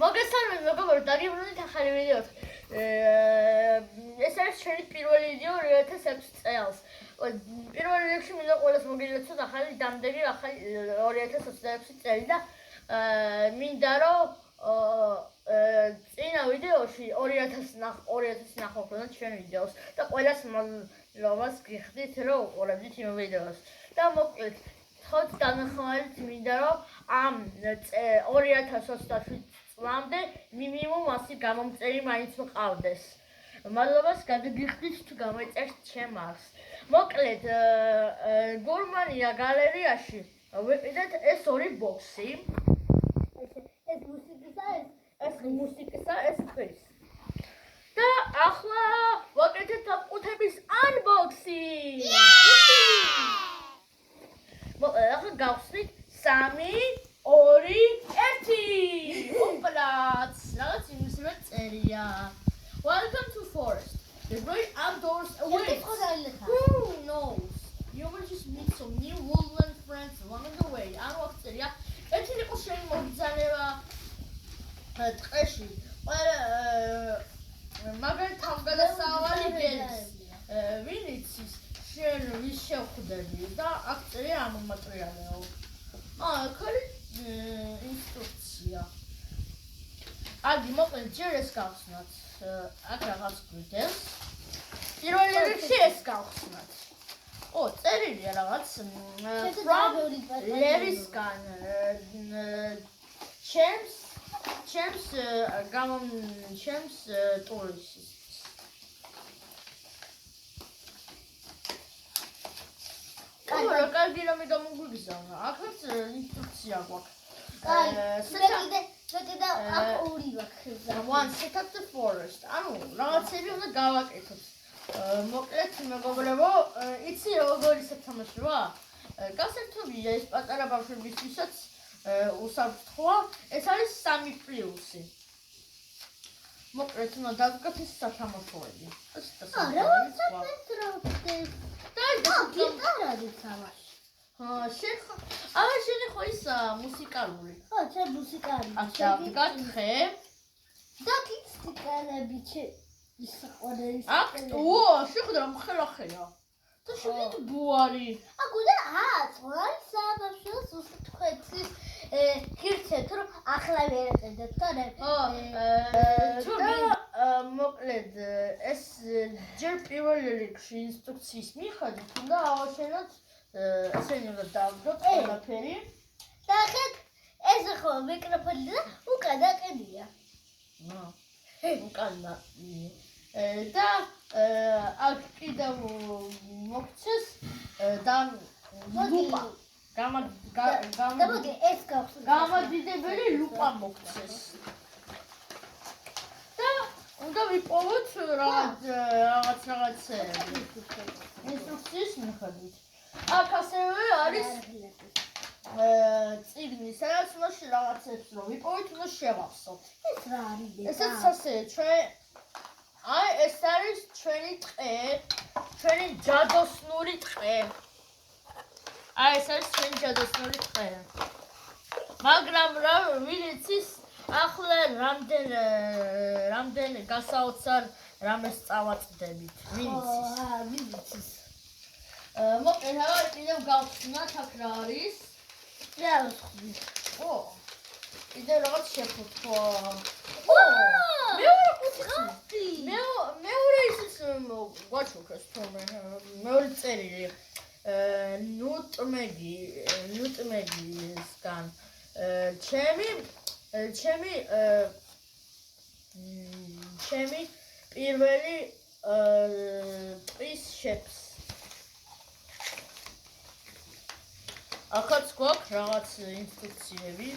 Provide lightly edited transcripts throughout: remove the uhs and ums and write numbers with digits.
მოგესალმებით მეგობრებო, დაგიბრუნდით ახალი ვიდეოთ. ეს არის ჩვენი პირველი ვიდეო 2006 წელს. პირველ რიგში მინდა ყველას მოგილოცოთ ახალი დამდეგი, ახალი 2026 წელი და მინდა რომ წინა ვიდეოში 2000 ნახავთ ჩვენ ვიდეოს და ყველას მადლობას გიხდით რომ უყურებდით იმ ვიდეოს. და მოკლედ ხოთ დამეხმარებით მინდა რომ ამ 2027 წლამდე მინიმუმ 100 გამომწერი მაინც მყავდეს. მადლობას გაგიხდით თუ გამოიწერთ ჩემ არს. მოკლედ გურმანია გალერეაში ვიყიდეთ ეს ორი ბოქსი. ეს მუსიკისა, ეს ხრის. და ახლა ვაკეთებთ აპყუთების unboxing. ახლა გავხსნით 3, 2, 1. ოპლაც, რაღაც იმისმე წერია. Welcome to forest. The great outdoors awaits. Who knows? You will just meet some new woodland friends along the way. ან ვახწერია. ერთი იყო შენი მოგზაურობა ტყეში. მაგალითად გადასავალი გელის. ვინ იცის? შენ ვის შევხვდები და აქ წერია ამ მატერიალეო. ხარი ინსტრუქცია. აგი მოკლედ ჯერ ეს გავხსნათ. აქ რაღაც გვიდეს. პირველ რიგში ეს გავხსნათ. წერილია რაღაც ლევისგან ჩემს ტურისტის. რა კარგი რამე გამოგვიგზავნა. აქაც ინსტრუქცია გვაქვს. One set up the forest. ანუ რაღაცები უნდა გავაკეთოთ. მოკლედ მეგობრებო, იცი როგორი სათამაშოა? გასართობია ეს პატარა ბავშვებისთვისაც უსაფრთხოა. ეს არის 3+. მოკლედ უნდა დავგოთ ეს სათამაშოები. შენი ხო ის მუსიკალური? ჩემ მუსიკალური. ახლა გაგხე. და კისტიკალები ისყოდეს. შეხვდა მხელახეა. და შეგეთ ბუარი. და არის საბავშვოს უსტქვეცის ხირცეთ რომ ახლა ვერეწედეთ თორე. მოკლედ ეს ჯერ პირველ რიგში ინსტრუქციის მიხედვით უნდა ავაშენოთ ესენი უნდა დავდგოთ ყველაფერი. და ხეთ ეს ხო მიკროფონი და უკანა ყედია. უკანა. და აქ კიდევ მოგცეს და ლუპა. ეს გავხსნით. გამადიდებელი ლუპა მოგცეს. და უნდა ვიპოვოთ რაღაცეები. ინსტრუქციის მიხედვით. აქ ასევე არის წიგნი, სადაც უნდა რაღაცებს რომ ვიპოვოთ, უნდა შევახსოვთ. ეს რა არის? ესეც ასე ეს არის ჩვენი ტყე, ჩვენი ჯადოსნური ტყე. ეს არის ჩვენი ჯადოსნური ტყე. მაგრამ რა ვინ იცის ახლა რამდენ გასაოცარ რამეს წავაწყდებით. ვინ იცის? მოკლედ რა კიდევ გავხსნათ აქ რა არის? რა ვხსნით? კიდევ რაღაც შეფუთქვა. მეორე ისიც გვაჩუქეს თორმე. მეორე წერილი. ნუტმეგისგან. ჩემი პირველი ტყის შეფს. ახაც გვაქვს რაღაც ინსტრუქციები.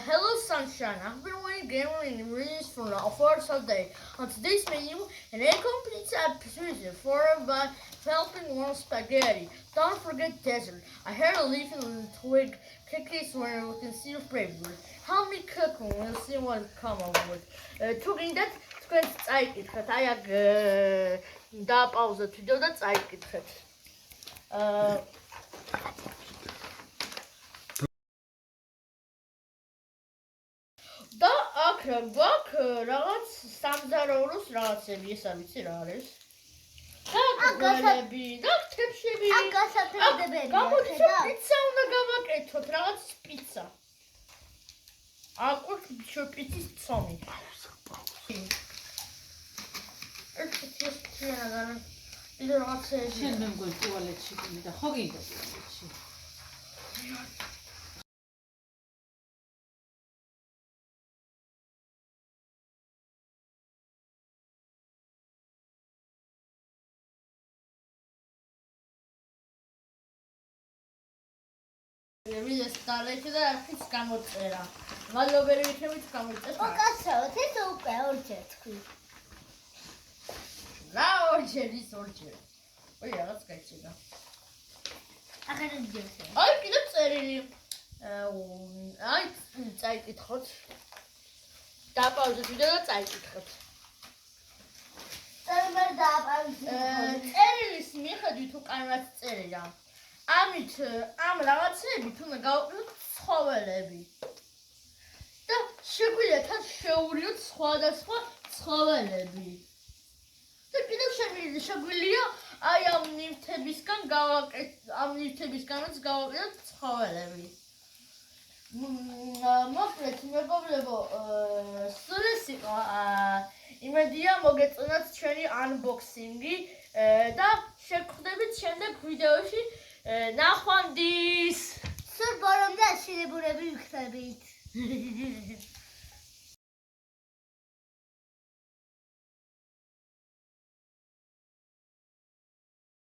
Hello sunshine. I've been waiting gambling in release for hours all day. On today's menu, an incomplete pizza followed by helping warm spaghetti. Don't forget dessert. I heard a leaf and a twig cookies where we can see your bravery. Help me cook and we'll see what it come up with. Talking that, წაიკითხეთ. აი აქ დააპაუზოთ ვიდეო და წაიკითხეთ. გვაქვს რაღაც სამზარეულოს რაღაცები, ეს არ ვიცი რა არის. გველები და თეფშები. აქ გასაფრთხებელია. გამოდის პიცა უნდა გავაკეთოთ, რაღაც პიცა. აკვირ შოპიცის ცომი. ეს რაღაცეები. შენ მე მგონი ტუალეტში გინდა და ხო გინდა ტუალეტში. ვიდეს დალექი და არც გამოწერა. მადლობერი ვიქნებით გამოწერა. უკაცრავად ეს უკვე ორჯერ თქვი. რა ორჯერ ის ორჯერ. ой, რაღაც გაიჭირა. ახლა ჯერზე. აი, კიდე წერილი. აი, წაიკითხოთ. დააპაუზეთ ვიდეო და წაიკითხოთ. წერმერ დააპაუზეთ. წერილის მიხედვით უკანვაც წერია. ამით ამ რაღაცებით უნდა გავაკეთოთ ცხოველები. და შეგვიძლია თან შევურიოთ სხვადასხვა ცხოველები. და კიდევ შეგვიძლია აი ამ ნივთებისგან გავაკეთოთ ცხოველები. მოკლედ მეგობრებო, სულ ეს იყო. იმედია მოგეწონათ ჩვენი unboxing-ი და შეგხვდებით შემდეგ ვიდეოში. ნახვამდის! სულ ბოლომდე აშენებულები ვიქნებით.